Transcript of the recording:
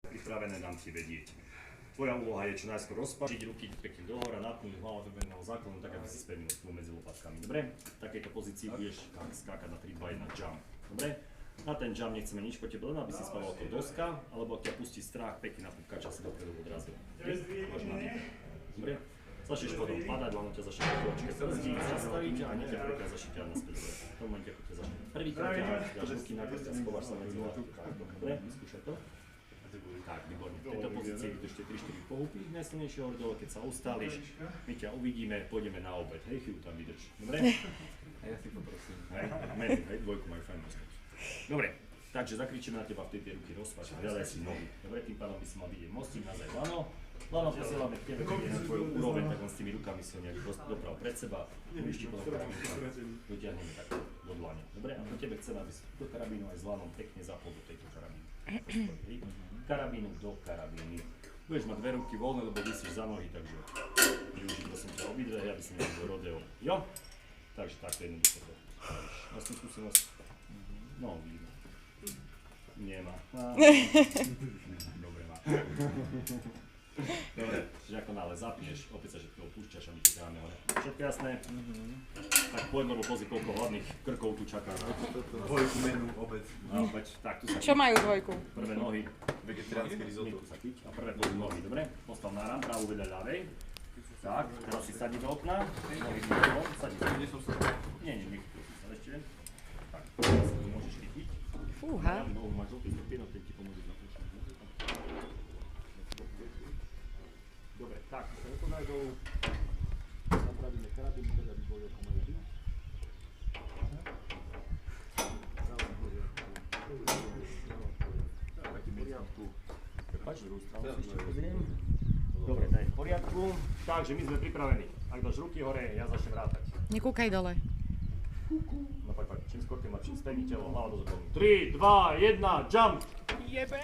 Pripravené, dám ti vedieť. Tvoja úloha je čo najskôr rozpačiť ruky pekne dohora, napnúť hlavu do bedného záklonu, tak aby si spevnil spolu medzi lopatkami. Dobre? V takejto pozícii budeš skákať na 3, 2, 1 jump. Dobre? Na ten jump nechceme nič po tebe, len aby si spal ako doska, alebo ak ťa pustí strach, pekne na púkača si dopredu odrazil. Dobre? Začneš potom padať, len ťa začne chvíľočke brzdiť, zastaviť a hneď ťa prvýkrát začne ťa naspäť. V tom momente, ako ťa začne prvýkrát dáš ruky na krst a schováš sa medzi lopatkami. Dobre? Vyskúšaj to. Tak, výborne. V tejto pozícii vydržte 3-4 pohupy, najsilnejšie hore dole, keď sa ustáliš, my ťa uvidíme, pôjdeme na obed. Hej, chvíľu tam vydrž. Dobre? A ja si poprosím. Hej, dvojku majú fajn postaviť. Dobre, takže zakričíme na teba v tej ruky rozpač a hľadaj si nohy. Dobre, tým pádom by si mal vidieť mostík, nazaj lano. Lano posielame k tebe, keď je na tvoju úroveň, tak on s tými rukami si ho nejak doprav pred seba. Ešte potom karabínu dotiahneme tak do dlane. Dobre, a po tebe chceme, aby si do karabínu aj s lanom pekne zapol do tejto karabíny. Karabínu do karabíny. Budeš mať dve ruky voľné, lebo vysíš za nohy, takže využiť prosím ťa obidve, aby si nerobil rodeo. Jo? Takže takto jednoducho to spravíš. Máš tú skúsenosť? No, vidíme. Nemá. Dobre má. Dobre, čiže ako nále zapneš, opäť sa všetko opúšťaš a my ti dáme hore. Všetko jasné? Tak poď, lebo pozri, koľko hladných krkov tu čaká na Dvojku, menu, obed. No, opäť, tak tu sa Čo majú dvojku? prvé nohy, Vegetariánske risotto. tu sa chyť a prvé dvoje nohy, dobre? Postav náram, pravú vedľa ľavej. Tak, teraz si sadí do okna, nohy do okna, sadí sa. Kde som sa? Nie, sa ešte. Tak, teraz si tu môžeš chytiť. Fúha. Nohu máš žltý stupienok, ten ti pomôže zapúšťať. Dobre, tak, sa nepodáj dolu. Napravíme karabín, teda by boli ako majú byť. Prepač, druhú stranu si ešte pozriem. Dobre, to je v poriadku. Takže my sme pripravení. Ak dáš ruky hore, ja začnem rátať. Nekúkaj dole. No poď, čím skôr, tým lepšie. Spevni telo, hlava do zrkadla. 3, 2, 1, jump! Jebe.